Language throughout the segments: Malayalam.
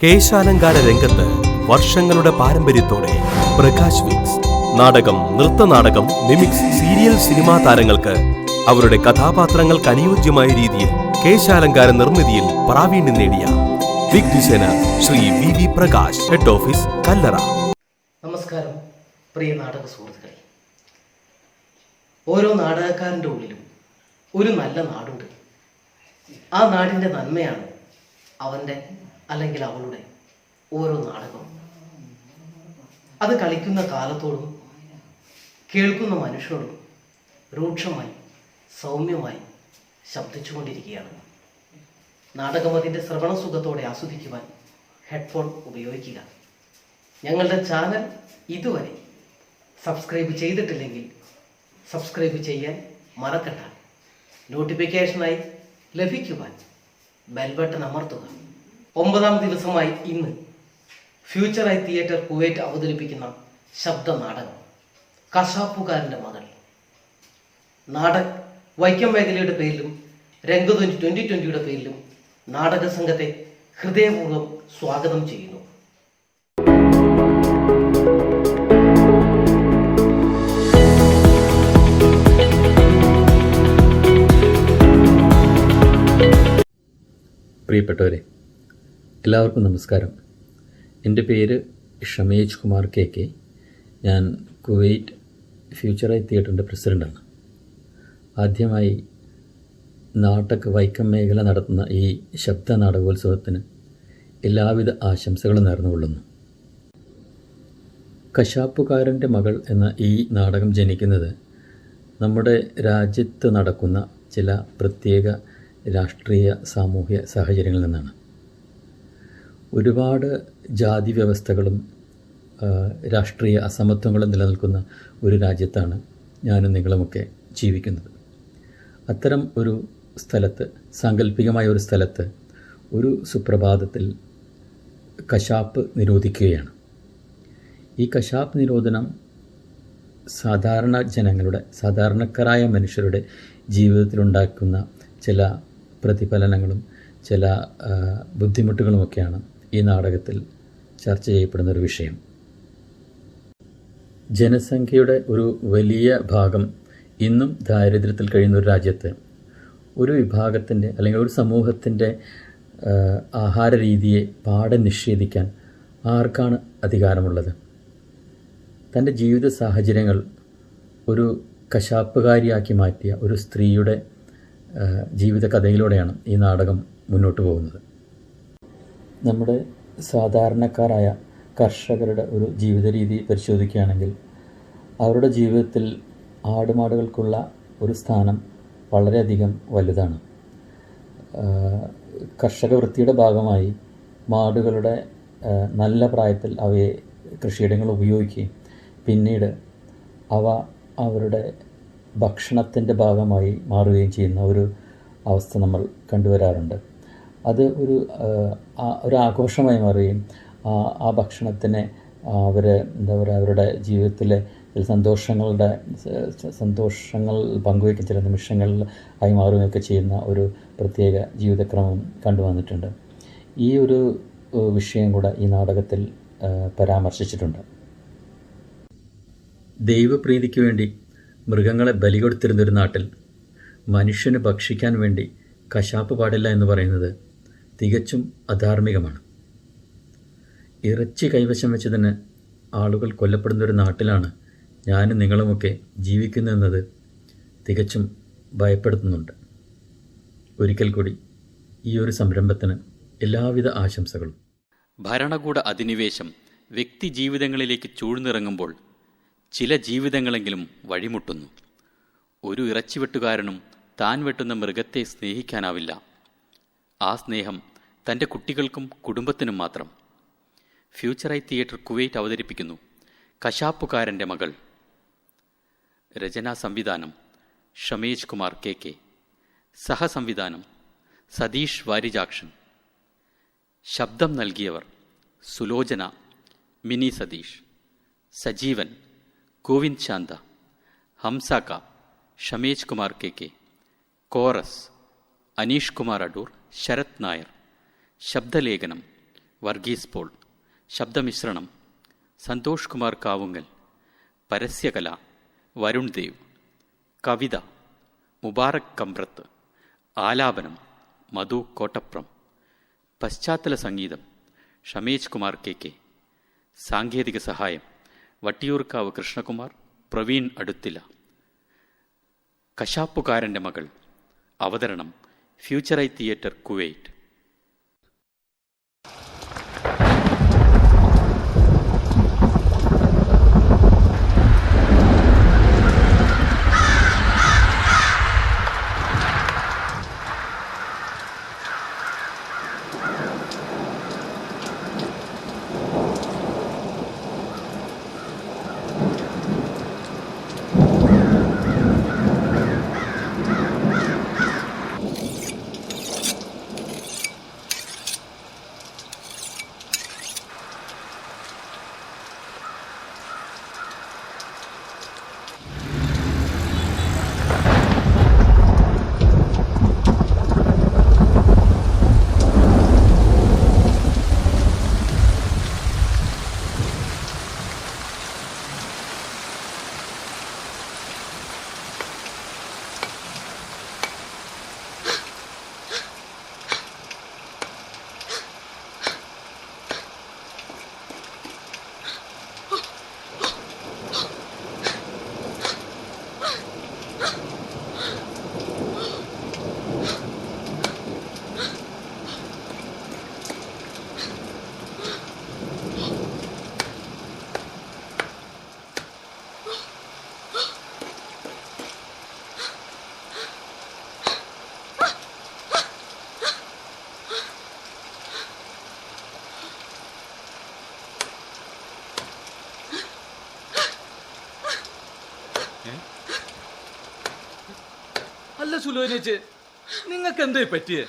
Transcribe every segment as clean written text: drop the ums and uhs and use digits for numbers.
കേശാലങ്കാര രംഗത്ത് വർഷങ്ങളുടെ പാരമ്പര്യത്തോടെ പ്രകാശ് വിക്സ് നാടകം, നൃത്തനാടകം, മിമിക്സ്, സീരിയൽ, സിനിമാ താരങ്ങൾക്ക് അവരുടെ കഥാപാത്രങ്ങൾക്ക് അനുയോജ്യമായ രീതിയിൽ കേശാലങ്കാര നിർമ്മിതിയിൽ പ്രാവീണ്യം നേടിയ wig designer Shri V Prakash, head office, Kallara. നമസ്കാരം പ്രിയ നാടക സുഹൃത്തുക്കളെ. ഓരോ നാടകക്കാരൻ്റെ ഉള്ളിലും ഒരു നല്ല നാടുണ്ട്. ആ നാടിൻ്റെ നന്മയാണ് അവൻ്റെ അല്ലെങ്കിൽ അവളുടെ ഓരോ നാടകവും. അത് കളിക്കുന്ന കാലത്തോടും കേൾക്കുന്ന മനുഷ്യരോടും രൂക്ഷമായി സൗമ്യമായി ശബ്ദിച്ചുകൊണ്ടിരിക്കുകയാണ്. നാടകം അതിൻ്റെ ശ്രവണസുഖത്തോടെ ആസ്വദിക്കുവാൻ ഹെഡ്ഫോൺ ഉപയോഗിക്കുക. ഞങ്ങളുടെ ചാനൽ ഇതുവരെ സബ്സ്ക്രൈബ് ചെയ്തിട്ടില്ലെങ്കിൽ സബ്സ്ക്രൈബ് ചെയ്യാൻ മറക്കണ്ട. നോട്ടിഫിക്കേഷനായി ലഭിക്കുവാൻ ബെൽ ബട്ടൺ അമർത്തുക. 9ാം ദിവസമായി ഇന്ന് ഫ്യൂച്ചർ ഐ തിയേറ്റർ കുവൈറ്റ് അവതരിപ്പിക്കുന്ന ശബ്ദ നാടകം കശാപ്പുകാരൻ്റെ മകൾ. വൈക്കം മേഖലയുടെ പേരിലും രംഗധ്വനി 2020യുടെ പേരിലും നാടക സംഘത്തെ ഹൃദയപൂർവ്വം സ്വാഗതം ചെയ്യുന്നു. പ്രിയപ്പെട്ടവരെ, എല്ലാവർക്കും നമസ്കാരം. എൻ്റെ പേര് ഷമേജ് കുമാർ കെ. ഞാൻ കുവൈറ്റ് ഫ്യൂച്ചർ ഐ തിയേറ്ററിൻ്റെ പ്രസിഡൻ്റാണ്. ആദ്യമായി വൈക്കം മേഖല നടത്തുന്ന ഈ ശബ്ദ നാടകോത്സവത്തിന് എല്ലാവിധ ആശംസകളും നേർന്നുകൊള്ളുന്നു. കശാപ്പുകാരൻ്റെ മകൾ എന്ന ഈ നാടകം ജനിക്കുന്നത് നമ്മുടെ രാജ്യത്ത് നടക്കുന്ന ചില പ്രത്യേക രാഷ്ട്രീയ സാമൂഹ്യ സാഹചര്യങ്ങളിൽ നിന്നാണ്. ഒരുപാട് ജാതി വ്യവസ്ഥകളും രാഷ്ട്രീയ അസമത്വങ്ങളും നിലനിൽക്കുന്ന ഒരു രാജ്യത്താണ് ഞാനും നിങ്ങളുമൊക്കെ ജീവിക്കുന്നത്. അത്തരം ഒരു സ്ഥലത്ത്, സാങ്കല്പികമായ ഒരു സ്ഥലത്ത്, ഒരു സുപ്രഭാതത്തിൽ കശാപ്പ് നിരോധിക്കുകയാണ്. ഈ കശാപ്പ് നിരോധനം സാധാരണ ജനങ്ങളുടെ, സാധാരണക്കാരായ മനുഷ്യരുടെ ജീവിതത്തിലുണ്ടാക്കുന്ന ചില പ്രതിഫലനങ്ങളും ചില ബുദ്ധിമുട്ടുകളുമൊക്കെയാണ് ഈ നാടകത്തിൽ ചർച്ച ചെയ്യപ്പെടുന്ന ഒരു വിഷയം. ജനസംഖ്യയുടെ ഒരു വലിയ ഭാഗം ഇന്നും ദാരിദ്ര്യത്തിൽ കഴിയുന്ന ഒരു രാജ്യത്ത് ഒരു വിഭാഗത്തിൻ്റെ അല്ലെങ്കിൽ ഒരു സമൂഹത്തിൻ്റെ ആഹാര രീതിയെ പാടെ നിഷേധിക്കാൻ ആർക്കാണ് അധികാരമുള്ളത്? തൻ്റെ ജീവിത സാഹചര്യങ്ങൾ ഒരു കശാപ്പുകാരിയാക്കി മാറ്റിയ ഒരു സ്ത്രീയുടെ ജീവിത കഥയിലൂടെയാണ് ഈ നാടകം മുന്നോട്ട് പോകുന്നത്. നമ്മുടെ സാധാരണക്കാരായ കർഷകരുടെ ഒരു ജീവിത രീതി പരിശോധിക്കുകയാണെങ്കിൽ അവരുടെ ജീവിതത്തിൽ ആടുമാടുകൾക്കുള്ള ഒരു സ്ഥാനം വളരെയധികം വലുതാണ്. കർഷക വൃത്തിയുടെ ഭാഗമായി മാടുകളുടെ നല്ല പ്രായത്തിൽ അവയെ കൃഷിയിടങ്ങൾ ഉപയോഗിക്കുകയും പിന്നീട് അവ അവരുടെ ഭക്ഷണത്തിൻ്റെ ഭാഗമായി മാറുകയും ചെയ്യുന്ന ഒരു അവസ്ഥ നമ്മൾ കണ്ടുവരാറുണ്ട്. അത് ഒരു ആഘോഷമായി മാറുകയും ആ ഭക്ഷണത്തിനെ അവരുടെ ജീവിതത്തിലെ സന്തോഷങ്ങൾ പങ്കുവയ്ക്കുന്ന ചില നിമിഷങ്ങളിൽ ആയി മാറുകയൊക്കെ ചെയ്യുന്ന ഒരു പ്രത്യേക ജീവിതക്രമം കണ്ടുവന്നിട്ടുണ്ട്. ഈ ഒരു വിഷയം കൂടെ ഈ നാടകത്തിൽ പരാമർശിച്ചിട്ടുണ്ട്. ദൈവപ്രീതിക്ക് വേണ്ടി മൃഗങ്ങളെ ബലി കൊടുത്തിരുന്നൊരു നാട്ടിൽ മനുഷ്യന് ഭക്ഷിക്കാൻ വേണ്ടി കശാപ്പ് പാടില്ല എന്ന് പറയുന്നത് തികച്ചും അധാർമികമാണ്. ഇറച്ചി കൈവശം വെച്ചതിന് ആളുകൾ കൊല്ലപ്പെടുന്നൊരു നാട്ടിലാണ് ഞാനും നിങ്ങളുമൊക്കെ ജീവിക്കുന്നതെന്നത് തികച്ചും ഭയപ്പെടുത്തുന്നുണ്ട്. ഒരിക്കൽ കൂടി ഈ ഒരു സംരംഭത്തിന് എല്ലാവിധ ആശംസകളും. ഭരണകൂട അധിനിവേശം വ്യക്തി ജീവിതങ്ങളിലേക്ക് ചൂഴ്ന്നിറങ്ങുമ്പോൾ ചില ജീവിതങ്ങളെങ്കിലും വഴിമുട്ടുന്നു. ഒരു ഇറച്ചിവെട്ടുകാരനും താൻ വെട്ടുന്ന മൃഗത്തെ സ്നേഹിക്കാനാവില്ല. ആ സ്നേഹം തൻ്റെ കുട്ടികൾക്കും കുടുംബത്തിനും മാത്രം. ഫ്യൂച്ചർ ഐ തിയേറ്റർ കുവൈറ്റ് അവതരിപ്പിക്കുന്നു കശാപ്പുകാരൻ്റെ മകൾ. രചനാ സംവിധാനം ഷമേജ് കുമാർ കെ. സഹസംവിധാനം സതീഷ് വാരിജാക്ഷൻ. ശബ്ദം നൽകിയവർ സുലോചന, മിനി സതീഷ്, സജീവൻ, ഗോവിന്ദ് ശാന്ത, ഹംസാക്ക, ഷമേജ് കുമാർ കെ. കോറസ് അനീഷ് കുമാർ അടൂർ, ശരത് നായർ. ശബ്ദലേഖനം വർഗീസ് പോൾ. ശബ്ദമിശ്രണം സന്തോഷ് കുമാർ കാവുങ്ങൽ. പരസ്യകല വരുൺ ദേവ്. കവിത മുബാറക് കമ്പ്രത്ത്. ആലാപനം മധു കോട്ടപ്രം. പശ്ചാത്തല സംഗീതം ഷമേജ് കുമാർ KK. സാങ്കേതിക സഹായം വട്ടിയൂർക്കാവ് കൃഷ്ണകുമാർ, പ്രവീൺ അടുത്തില. കശാപ്പുകാരൻ്റെ മകൾ. അവതരണം ഫ്യൂച്ചർ ഐ തിയേറ്റർ, കുവൈറ്റ്. അല്ല സുലോചനേച്ച്, നിങ്ങൾക്ക് എന്തേ പറ്റിയേ?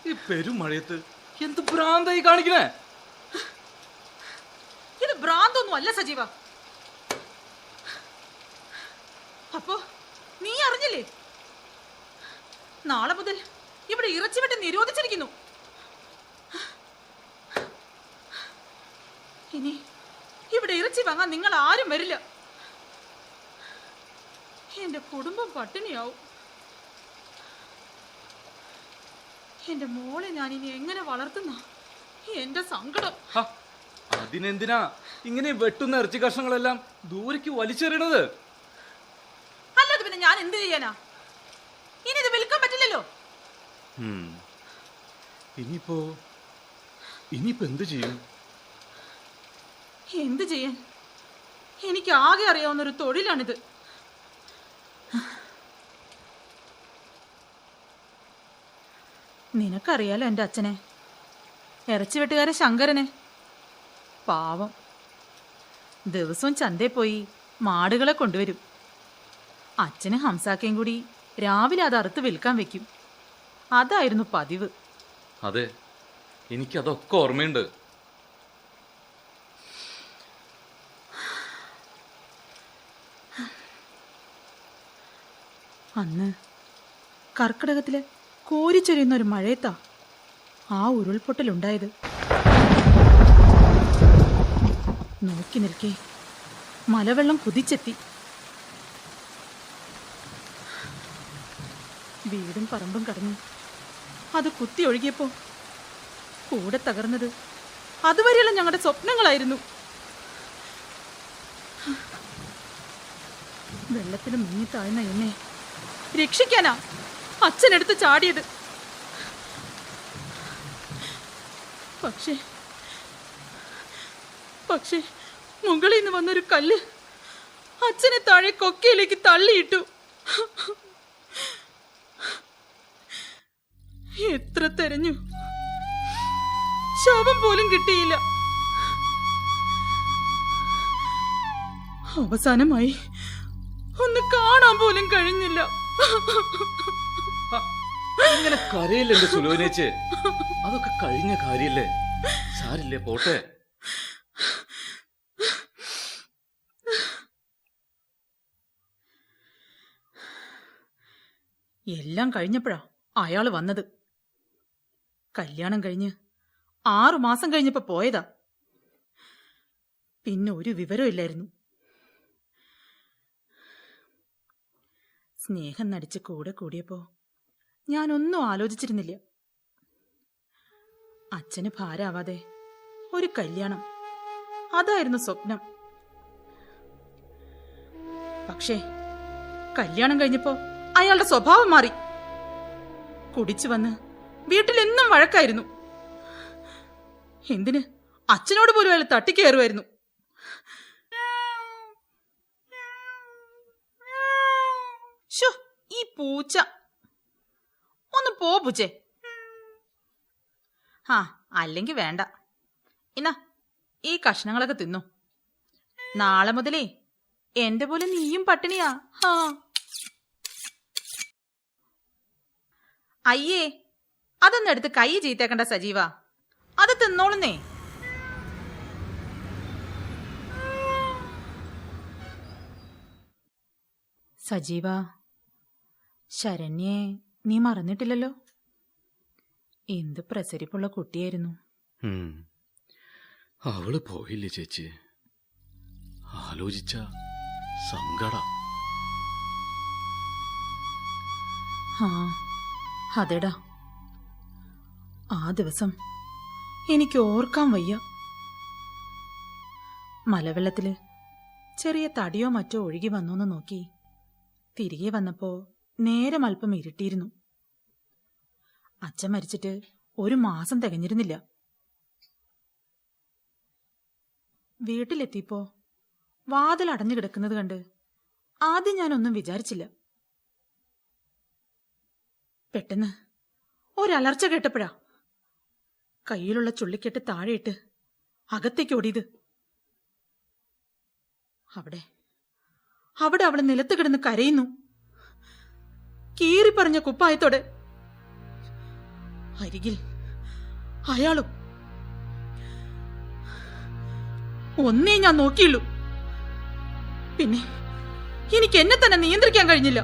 ഈ പെരുമഴയത്ത് എന്ത് ഭ്രാന്തായി കാണിക്കണേ? ഇത് ഭ്രാന്തൊന്നും അല്ല സജീവ. അപ്പോ നീ അറിഞ്ഞില്ലേ, നാളെ മുതൽ ഇവിടെ ഇറച്ചിവിട്ട് നിരോധിച്ചിരിക്കുന്നു. ഇനി ഇവിടെ ഇറച്ചി വാങ്ങാൻ നിങ്ങൾ ആരും വരില്ല. എന്റെ കുടുംബം പട്ടിണിയാവും. എന്റെ മോളെ ഞാൻ ഇനി എങ്ങനെ വളർത്തുന്ന എന്റെ സങ്കടം. അതിനെന്തിനാ ഇങ്ങനെ വെട്ടുന്ന ഇറച്ചി കഷ്ണങ്ങളെല്ലാം ദൂരേക്ക് വലിച്ചെറിയണത്? അല്ലാതെ പിന്നെ ഞാൻ എന്ത് ചെയ്യാനാ? ഇനി ഇത് വിൽക്കാൻ പറ്റില്ലല്ലോ. ഇനിയിപ്പോ എന്ത് ചെയ്യും? എന്ത് ചെയ്യാൻ? എനിക്ക് ആകെ അറിയാവുന്നൊരു തൊഴിലാണിത്. നിനക്കറിയാലോ എൻ്റെ അച്ഛനെ, ഇറച്ചിവെട്ടുകാരൻ ശങ്കരനെ. പാവം, ദിവസവും ചന്തയിൽ പോയി മാടുകളെ കൊണ്ടുവരും. അച്ഛനും ഹംസാക്കയും കൂടി രാവിലെ അത് അറുത്ത് വിൽക്കാൻ വെക്കും. അതായിരുന്നു പതിവ്. അതെ, എനിക്കതൊക്കെ ഓർമ്മയുണ്ട്. അന്ന് കർക്കിടകത്തില് കോരിച്ചൊരിയുന്ന ഒരു മഴയത്താ ആ ഉരുൾപൊട്ടലുണ്ടായത്. നോക്കി നിൽക്കേ മലവെള്ളം കുതിച്ചെത്തി. വീടും പറമ്പും കടന്നു അത് കുത്തി ഒഴുകിയപ്പോ കൂടെ തകർന്നത് അതുവരെയുള്ള ഞങ്ങളുടെ സ്വപ്നങ്ങളായിരുന്നു. വെള്ളത്തിൽ മുങ്ങി താഴ്ന്ന എന്നെ രക്ഷിക്കാനാ അച്ഛനെടുത്ത് ചാടിയത്. പക്ഷേ മുകളിൽ നിന്ന് വന്നൊരു കല്ല് അച്ഛനെ താഴെ കൊക്കയിലേക്ക് തള്ളിയിട്ടു. എത്ര തെരഞ്ഞു, ശവം പോലും കിട്ടിയില്ല. അവസാനമായി ഒന്ന് കാണാൻ പോലും കഴിഞ്ഞില്ല. ഇങ്ങനെ കരയില്ല എന്റെ സുലോചനേച്ച്, അതൊക്കെ കഴിഞ്ഞ കാര്യല്ലേ, സാരില്ലേ, പോട്ടെ. എല്ലാം കഴിഞ്ഞപ്പോഴാ അയാള് വന്നത്. കല്യാണം കഴിഞ്ഞ് 6 മാസം കഴിഞ്ഞപ്പോ പോയതാ. പിന്നെ ഒരു വിവരവും ഇല്ലായിരുന്നു. സ്നേഹം നടിച്ച് കൂടെ കൂടിയപ്പോ ഞാനൊന്നും ആലോചിച്ചിരുന്നില്ല. അച്ഛന് ഭാരാവാതെ ഒരു കല്യാണം, അതായിരുന്നു സ്വപ്നം. പക്ഷേ കല്യാണം കഴിഞ്ഞപ്പോ അയാളുടെ സ്വഭാവം മാറി. കുടിച്ചു വന്ന് വീട്ടിലെന്നും വഴക്കായിരുന്നു. എന്തിന്, അച്ഛനോട് പോലും അയാൾ തട്ടിക്കയറുമായിരുന്നു. ശോ, ഈ പൂച്ച ഒന്ന് പോ പൂച്ചേ. അല്ലെങ്കിൽ വേണ്ട. ഇന്നാ ഈ കഷ്ണങ്ങളൊക്കെ തിന്നു. നാളെ മുതലേ എന്റെ പോലെ നീയും പട്ടിണിയാ. അയ്യേ, അതൊന്നും എടുത്ത് കൈ ചീത്തേക്കണ്ട സജീവ, അത് തിന്നോളുന്നേ. സജീവ, ശരണ്യെ നീ മറന്നിട്ടില്ലല്ലോ. എന്ത് പ്രസരിപ്പുള്ള കുട്ടിയായിരുന്നു. അവള് പോയില്ലേ ചേച്ചി, ആലോചിച്ച സങ്കട. അതെടാ, ആ ദിവസം എനിക്ക് ഓർക്കാൻ വയ്യ. മലവെള്ളത്തില് ചെറിയ തടിയോ മറ്റോ ഒഴുകി വന്നോന്ന് നോക്കി തിരികെ വന്നപ്പോ നേരം അല്പം ഇരുട്ടിയിരുന്നു. അച്ഛൻ മരിച്ചിട്ട് 1 മാസം തികഞ്ഞിരുന്നില്ല. വീട്ടിലെത്തിയപ്പോ വാതിൽ അടഞ്ഞു കിടക്കുന്നത് കണ്ട് ആദ്യം ഞാനൊന്നും വിചാരിച്ചില്ല. പെട്ടെന്ന് ഒരലർച്ച കേട്ടപ്പോഴാ കയ്യിലുള്ള ചുള്ളിക്കെട്ട് താഴെയിട്ട് അകത്തേക്ക് ഓടിയത്. അവിടെ അവള് നിലത്ത് കിടന്ന് കരയുന്നു. കീറിപ്പറഞ്ഞ കുപ്പായത്തോടെ. അരികിൽ അയാളും. ഒന്നേ ഞാൻ നോക്കിയുള്ളൂ. പിന്നെ എനിക്ക് എന്നെ തന്നെ നിയന്ത്രിക്കാൻ കഴിഞ്ഞില്ല.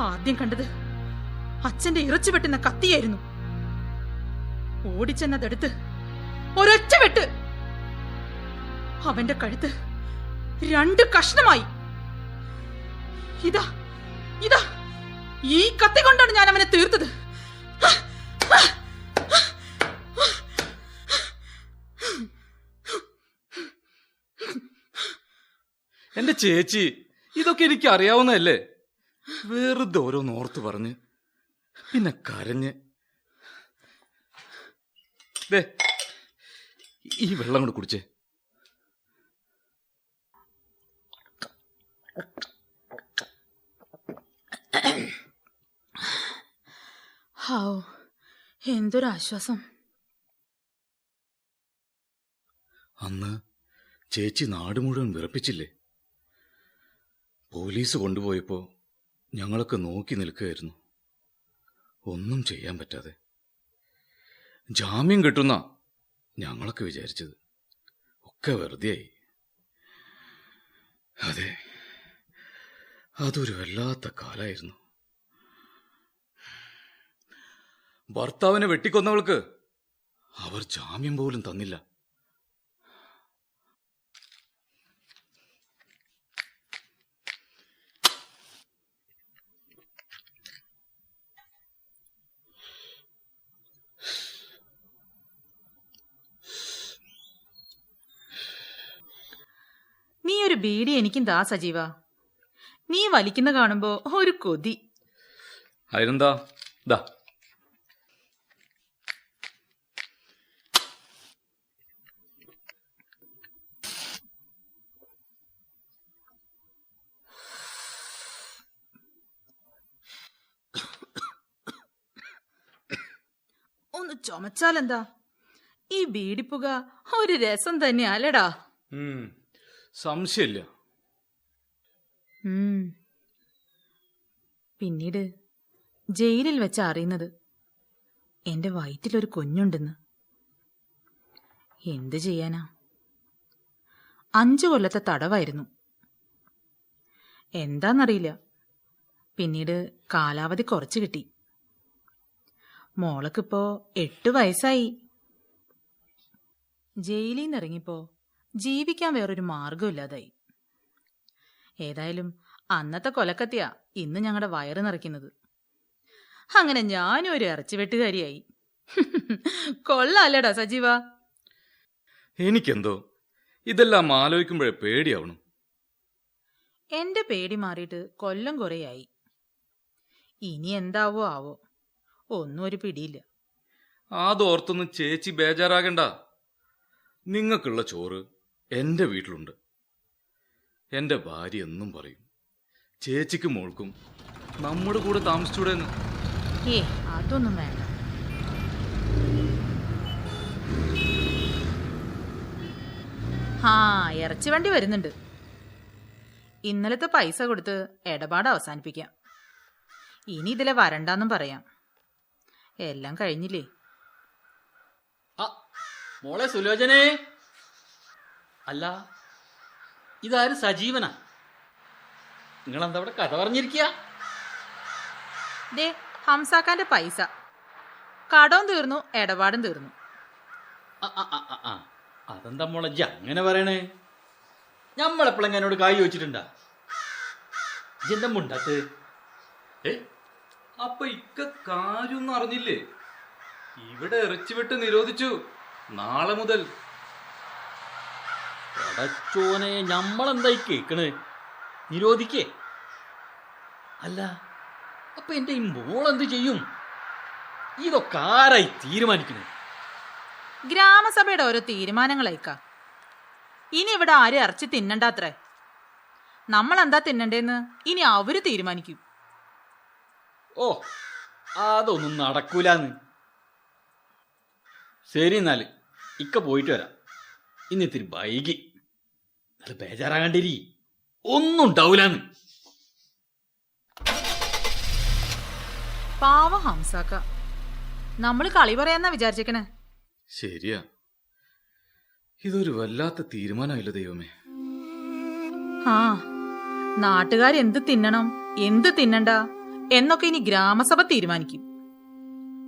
ആദ്യം കണ്ടത് അച്ഛന്റെ ഇറച്ചി വെട്ടുന്ന കത്തിയായിരുന്നു. ഓടിച്ചെന്നതെടുത്ത് ഒരൊറ്റ വെട്ട്. അവന്റെ കഴുത്ത് 2 കഷ്ണമായി. ഇതാ ഈ കത്തി കൊണ്ടാണ് ഞാൻ അവനെ തീർത്തത്. എന്റെ ചേച്ചി, ഇതൊക്കെ എനിക്ക് അറിയാവുന്നതല്ലേ. വെറുതെ ഓരോന്ന് ഓർത്ത് പറഞ്ഞ് പിന്നെ കരഞ്ഞ്. ദേ, ഈ വെള്ളം കൊണ്ട് കുടിച്ചേ. എന്തൊരാശ്വാസം. അന്ന് ചേച്ചി നാട് മുഴുവൻ വിറപ്പിച്ചില്ലേ. പോലീസ് കൊണ്ടുപോയപ്പോ ഞങ്ങളൊക്കെ നോക്കി നിൽക്കുകയായിരുന്നു, ഒന്നും ചെയ്യാൻ പറ്റാതെ. ജാമ്യം കിട്ടുന്ന ഞങ്ങളൊക്കെ വിചാരിച്ചത്. ഒക്കെ വെറുതെയായി. അതെ, അതൊരു വല്ലാത്ത കാലായിരുന്നു. ഭർത്താവിനെ വെട്ടിക്കൊന്നവൾക്ക് അവർ ജാമ്യം പോലും തന്നില്ല. നീ ഒരു ബീഡി എനിക്കും താ സജീവ. നീ വലിക്കുന്ന കാണുമ്പോ ഒരു കൊതി. അതിനെന്താ, ദാ. ഒന്ന് ചുമച്ചാലെന്താ? ഈ ബീഡിപ്പുക ഒരു രസം തന്നെയല്ലടാ. സംശയമില്ല. പിന്നീട് ജയിലിൽ വെച്ച അറിയുന്നത് എന്റെ വയറ്റിലൊരു കുഞ്ഞുണ്ടെന്ന്. എന്തു ചെയ്യാനാ? 5 കൊല്ലത്തെ തടവായിരുന്നു. എന്താന്നറിയില്ല, പിന്നീട് കാലാവധി കുറച്ചു കിട്ടി. മോളക്കിപ്പോ 8 വയസ്സായി. ജയിലിൽ നിന്ന് ഇറങ്ങിപ്പോ ജീവിക്കാൻ വേറൊരു മാർഗമില്ലാതായി. ഏതായാലും അന്നത്തെ കൊലക്കത്തിയാ ഇന്ന് ഞങ്ങളുടെ വയറ് നിറയ്ക്കുന്നത്. അങ്ങനെ ഞാനും ഒരു ഇറച്ചിവെട്ടുകാരിയായി. കൊള്ളാല്ലടാ സജീവ. എനിക്കെന്തോ ഇതെല്ലാം ആലോചിക്കുമ്പോഴേ പേടിയാവണം. എന്റെ പേടി മാറിയിട്ട് കൊല്ലം കുറേയായി. ഇനി എന്താവോ ആവോ, ഒന്നും ഒരു പിടിയില്ല. അതോർത്തൊന്നും ചേച്ചി ബേജാറാകണ്ട. നിങ്ങൾക്കുള്ള ചോറ് എന്റെ വീട്ടിലുണ്ട്. എന്റെ ഭാര്യ എന്നും പറയും, ചേച്ചിക്കും മോൾക്കും നമ്മുടെ കൂടെ താമസിച്ചൂടെന്ന്. അതൊന്നും വേണ്ട. ഇറച്ചി വണ്ടി വരുന്നുണ്ട്. ഇന്നലത്തെ പൈസ കൊടുത്ത് ഇടപാട് അവസാനിപ്പിക്കാം. ഇനി ഇതിലെ വരണ്ടാന്നും പറയാം. എല്ലാം കഴിഞ്ഞില്ലേ? മോളെ സുലോചനേ, അല്ല ഇതാരും സജീവനാ? നിങ്ങളെന്താ ഇവിടെ കഥ പറഞ്ഞിരിക്കുക? ദേ ഹംസാക്കാന്റെ പൈസ കടവും തീർന്നു, ഇടപാടും തീർന്നു. അതെന്താ മോളെ അങ്ങനെ പറയണേ? ഞമ്മളെപ്പോഴും എന്നോട് കായ് ചോദിച്ചിട്ടുണ്ടാ? ഇതെന്താ മുണ്ടാത്ത്? അപ്പൊ ഇക്ക കാര്യമൊന്നും അറിഞ്ഞില്ലേ? ഇവിടെ ഇറച്ചിവിട്ട് നിരോധിച്ചു. നാളെ മുതൽ. പടച്ചോനെ, ഞമ്മളെന്തായി കേക്കണ്? നിരോധിക്കേ? അല്ല അപ്പൊ എന്റെ ഈ മോളെന്ത് ചെയ്യും? ഇതൊക്കെ ആരായി തീരുമാനിക്കണേ? ഗ്രാമസഭയുടെ ഓരോ തീരുമാനങ്ങളായിക്കാ. ഇനി ഇവിടെ ആരും ഇറച്ചി തിന്നണ്ടാത്രേ. നമ്മളെന്താ തിന്നണ്ടേന്ന് ഇനി അവര് തീരുമാനിക്കും. ഓ, അതൊന്നും നടക്കൂലെന്ന്. ശരി, എന്നാല് ഇക്ക പോയിട്ട് വരാം. ഇന്നിത്തിരി വൈകി. അത് ബേജാറാകണ്ടിരി, ഒന്നും ഉണ്ടാവൂലെന്ന്. പാവ ഹംസാക്ക, നമ്മള് കളി പറയാന്നാ വിചാരിച്ചേക്കണേ. ശരിയാ, ഇതൊരു വല്ലാത്ത തീരുമാനമായില്ല ദൈവമേ. നാട്ടുകാരെന്ത് തിന്നണം, എന്ത് തിന്നണ്ട എന്നൊക്കെ ഇനി ഗ്രാമസഭ തീരുമാനിക്കും.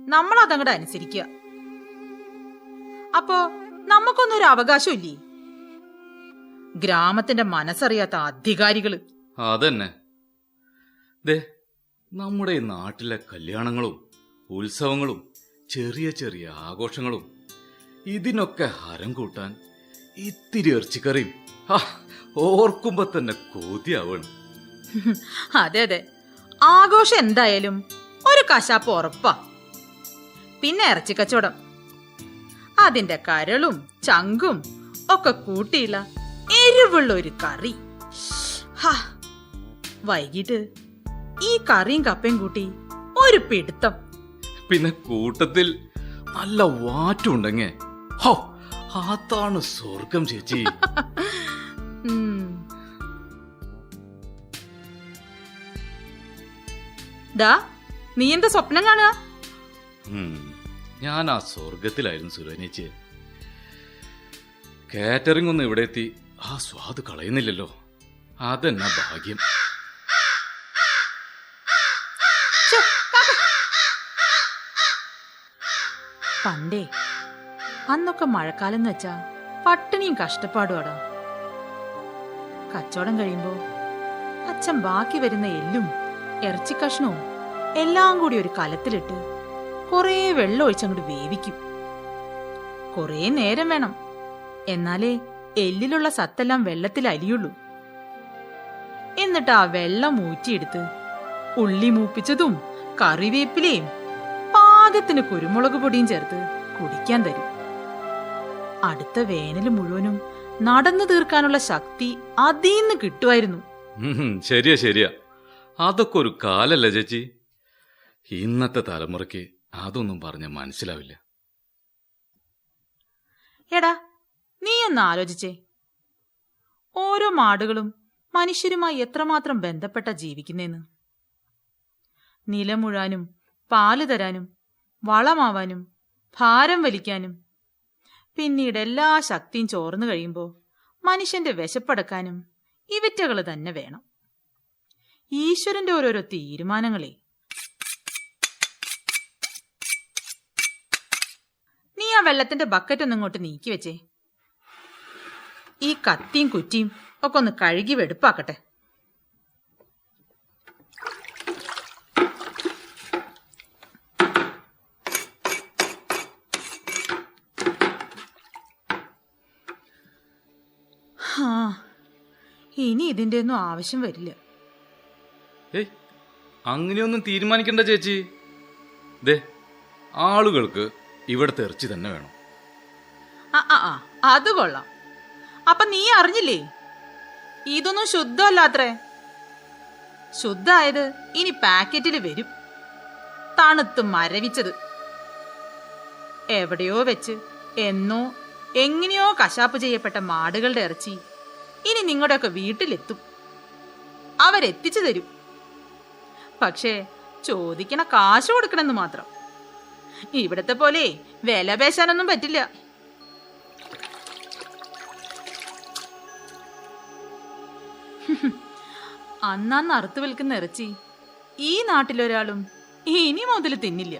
നമ്മളതങ്ങടെ അനുസരിക്കുക. അപ്പോ നമുക്കൊന്നൊരു അവകാശം ഇല്ലേ? ഗ്രാമത്തിന്റെ മനസ്സറിയാത്ത അധികാരികള്. അതന്നെ. ദേ, നമ്മുടെ ഈ നാട്ടിലെ കല്യാണങ്ങളും ഉത്സവങ്ങളും ചെറിയ ചെറിയ ആഘോഷങ്ങളും ഇതിനൊക്കെ ഹരം കൂട്ടാൻ ഇത്തിരി ഇറച്ചിക്കറിയും ഓർക്കുമ്പോ തന്നെ കൊതിയാവണം. അതെ അതെ, ആഘോഷം എന്തായാലും ഒരു കശാപ്പ് ഉറപ്പാ. പിന്നെ ഇറച്ചിക്കച്ചവടം, അതിന്റെ കരളും ചങ്കും ഒക്കെ കൂട്ടിയില്ല എരിവുള്ള ഒരു കറി. വൈകിട്ട് ഈ കറിയും കപ്പയും കൂട്ടി ഒരു പിടുത്തം. പിന്നെ കൂട്ടത്തിൽ നല്ല വാറ്റുണ്ടെങ്കി അതാണ് സ്വർഗം ചേച്ചി. ദാ, നീ എന്താ സ്വപ്നം കാണുക? ഞാൻ ആ സ്വർഗത്തിലായിരുന്നു സുലോനേച്ചി. കാറ്ററിംഗ് ഒന്നും ഇവിടെ എത്തി ആ സ്വാദ് കളയുന്നില്ലല്ലോ. അതെന്നാ ഭാഗ്യം. പണ്ടേ അന്നൊക്കെ മഴക്കാലം എന്ന് വെച്ചാ പട്ടിണിയും കഷ്ടപ്പാടുവാടാ. കച്ചവടം കഴിയുമ്പോ അച്ഛൻ ബാക്കി വരുന്ന എല്ലും ഇറച്ചിക്കഷ്ണവും എല്ലാം കൂടി ഒരു കലത്തിലിട്ട് കുറേ വെള്ളം ഒഴിച്ചങ്ങോട്ട് വേവിക്കും. കുറേ നേരം വേണം, എന്നാലേ എല്ലിലുള്ള സത്തെല്ലാം വെള്ളത്തിൽ അലിയുള്ളൂ. എന്നിട്ട് ആ വെള്ളം ഊറ്റിയെടുത്ത് ഉള്ളി മൂപ്പിച്ചതും കറിവേപ്പിലയും പാകത്തിന് കുരുമുളക് പൊടിയും ചേർത്ത് കുടിക്കാൻ തരും. അടുത്ത വേനൽ മുഴുവനും നടന്നു തീർക്കാനുള്ള ശക്തി അതീന്ന് കിട്ടുമായിരുന്നു. ശരിയാ ശരിയാ, അതൊക്കെ ഒരു കാലല്ല ചേച്ചി. ഇന്നത്തെ തലമുറയ്ക്ക് അതൊന്നും പറഞ്ഞ മനസ്സിലാവില്ല. എടാ, നീ ഒന്ന് ആലോചിച്ചേ. ഓരോ മാടുകളും മനുഷ്യരുമായി എത്രമാത്രം ബന്ധപ്പെട്ട ജീവിക്കുന്നേന്ന്. നിലമുഴാനും പാല് തരാനും വളമാവാനും ഭാരം വലിക്കാനും പിന്നീട് എല്ലാ ശക്തിയും ചോർന്നു കഴിയുമ്പോൾ മനുഷ്യന്റെ വിശപ്പടക്കാനും ഇവറ്റകള് തന്നെ വേണം. ഈശ്വരന്റെ ഓരോരോ തീരുമാനങ്ങളെ. ആ വെള്ളത്തിന്റെ ബക്കറ്റ് ഒന്ന് ഇങ്ങോട്ട് നീക്കി വെച്ചേ. ഈ കത്തിയും കുറ്റിയും ഒക്കെ ഒന്ന് കഴുകി വെടുപ്പാക്കട്ടെ. ആ, ഇനി ഇതിന്റെ ഒന്നും ആവശ്യം വരില്ല. ഏയ്, അങ്ങനെയൊന്നും തീരുമാനിക്കണ്ട ചേച്ചി. ദേ, ആളുകൾക്ക് ഇവിടുത്തെ ഇറച്ചി തന്നെ വേണം. ആ ആ ആ, അത് കൊള്ളാം. അപ്പൊ നീ അറിഞ്ഞില്ലേ, ഇതൊന്നും ശുദ്ധമല്ലാത്രേ. ശുദ്ധായത് ഇനി പാക്കറ്റിൽ വരും, തണുത്ത് മരവിച്ചത്. എവിടെയോ വെച്ച് എന്നോ എങ്ങനെയോ കശാപ്പ് ചെയ്യപ്പെട്ട മാടുകളുടെ ഇറച്ചി ഇനി നിങ്ങളുടെയൊക്കെ വീട്ടിലെത്തും. അവരെത്തിച്ചു തരും. പക്ഷേ ചോദിക്കണ കാശ് കൊടുക്കണമെന്ന് മാത്രം. ഇവിടത്തെ പോലെ വില പേശാനൊന്നും പറ്റില്ല. അന്നാന്ന് അറുത്തു വിൽക്കുന്ന ഇറച്ചി ഈ നാട്ടിലൊരാളും ഇനി മുതൽ തിന്നില്ല.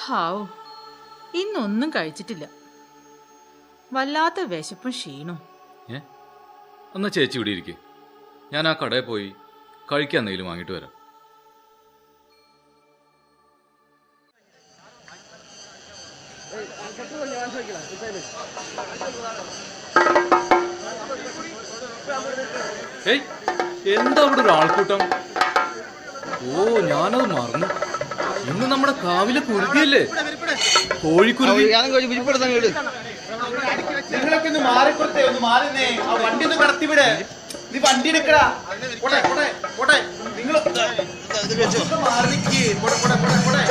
ഹാവൂ, ഇന്നൊന്നും കഴിച്ചിട്ടില്ല. വല്ലാത്ത വിശപ്പും ക്ഷീണും. എന്നാ ചേച്ചി ഇവിടെ ഇരിക്കെ, ഞാൻ ആ കടയിൽ പോയി കഴിക്കാൻ എന്തെങ്കിലും വാങ്ങിട്ട് വരാം. ഏയ്, എന്താ അവിടെ ഒരു ആൾക്കൂട്ടം? ഓ, ഞാനത് മറന്നു. ഇന്ന് നമ്മുടെ കാവിലെ കുരുതിയല്ലേ, കോഴിക്കുരുതി. നിങ്ങളൊക്കെ ഒന്ന് മാറിക്കൊടുത്തേ, ഒന്ന് മാറുന്നേ. ആ വണ്ടി ഒന്ന് കടത്തിവിടെ. നീ വണ്ടി എടുക്കടാ. പോട്ടെ പോട്ടെ പോട്ടെ, നിങ്ങൾ മാറി നിൽക്കേ. പോട്ടെ പോട്ടെ പോട്ടെ പോട്ടെ.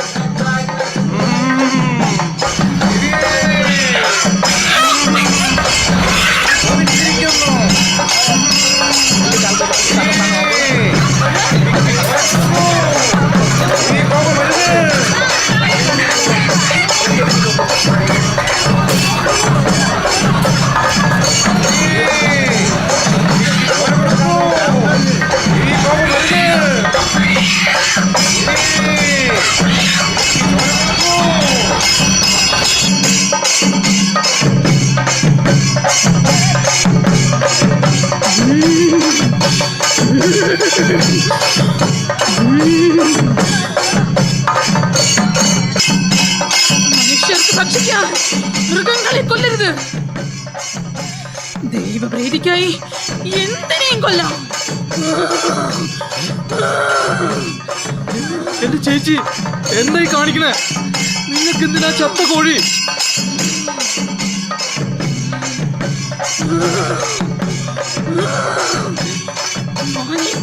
മനുഷ്യർക്ക് ഭക്ഷിക്കാൻ മൃഗങ്ങളെ കൊല്ലരുത്. ദൈവപ്രീതിക്കായി എന്തിനേയും കൊല്ലാം. എന്റെ ചേച്ചി, എന്തായി കാണിക്കണേ? നിങ്ങൾക്ക് എന്തിനാ ചത്ത കോഴി?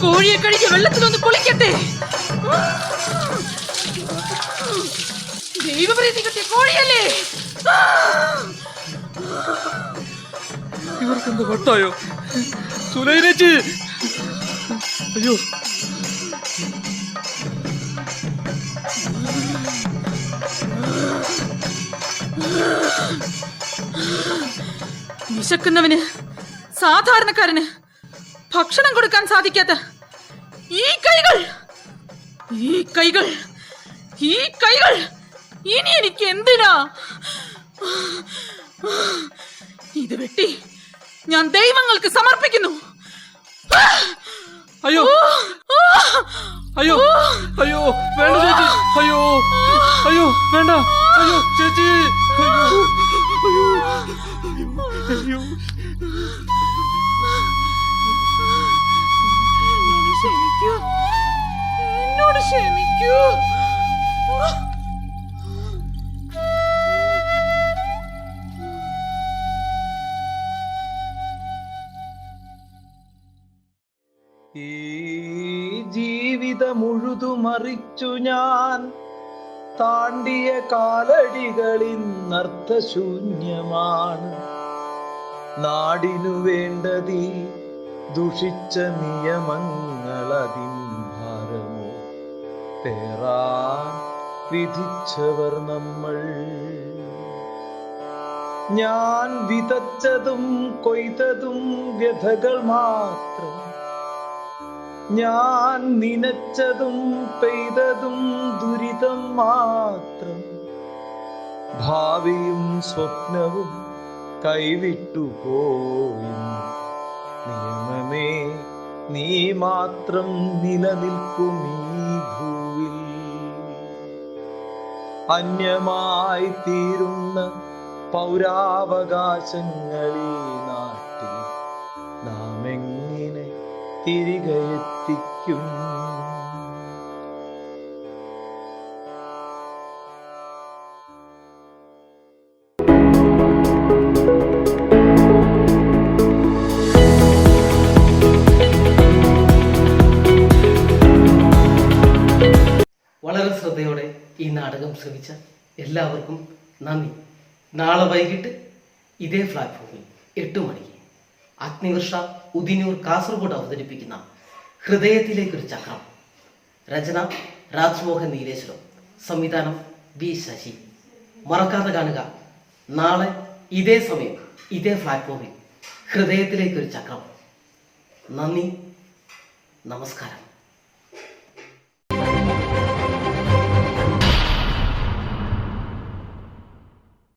കോഴിയെ കഴുകി വെള്ളത്തിലൊന്ന് കുളിക്കട്ടെ. ദൈവപ്രീതി കിട്ടിയ കോഴിയല്ലേ. ഇവർക്കെന്താ വട്ടായോ? സുലൈനേച്ചി, അയ്യോ, വിശക്കുന്നവന്, സാധാരണക്കാരന് ഭക്ഷണം കൊടുക്കാൻ സാധിക്കാത്ത ഈ കൈകൾ, ഈ കൈകൾ, ഈ കൈകൾ ഇനി എനിക്ക് എന്തിനാ? ഇത് വെട്ടി ഞാൻ ദൈവങ്ങൾക്ക് സമർപ്പിക്കുന്നു. അയ്യോ അയ്യോ അയ്യോ, വേണ്ട ചേച്ചി. അയ്യോ അയ്യോ, വേണ്ട. അയ്യോ ചേച്ചി, അയ്യോ അയ്യോ അയ്യോ. എന്നോട് ക്ഷമിക്കൂ. ഈ ജീവിതമുഴുതുമറിച്ചു ഞാൻ താണ്ടിയ കാലടികളിന്നർത്ഥശൂന്യമാണ്. നാടിനു വേണ്ടതീ ദുഷിച്ച നിയമങ്ങളതിൻ ഭാരമോ പേറാൻ വിധിച്ചവർ നമ്മൾ. ഞാൻ വിതച്ചതും കൊയ്തതും വ്യഥകൾ മാത്രം. ഞാൻ നനച്ചതും പെയ്തതും ദുരിതം മാത്രം, ഭാവിയും സ്വപ്നവും കൈവിട്ടു പോയി. നിയമമേ നീ മാത്രം നിലനിൽക്കും ഈ ഭൂവിൽ. അന്യമായി തീരുന്ന പൗരാവകാശങ്ങളീ നാട്ടിൽ നാം എങ്ങനെ തിരികെ എത്തിക്കും? വളരെ ശ്രദ്ധയോടെ ഈ നാടകം ശ്രവിച്ച എല്ലാവർക്കും നന്ദി. നാളെ വൈകിട്ട് ഇതേ പ്ലാറ്റ്ഫോമിൽ 8 മണിക്ക് അഗ്നിവർഷ ഉദിനൂർ കാസർഗോഡ് അവതരിപ്പിക്കുന്ന ഹൃദയത്തിലേക്കൊരു ചക്രം. രചന രാജ്മോഹൻ നീലേശ്വരം, സംവിധാനം ബി ശശി. മറക്കാതെ കാണുക. നാളെ ഇതേ സമയം ഇതേ പ്ലാറ്റ്ഫോമിൽ ഹൃദയത്തിലേക്കൊരു ചക്രം. നന്ദി, നമസ്കാരം.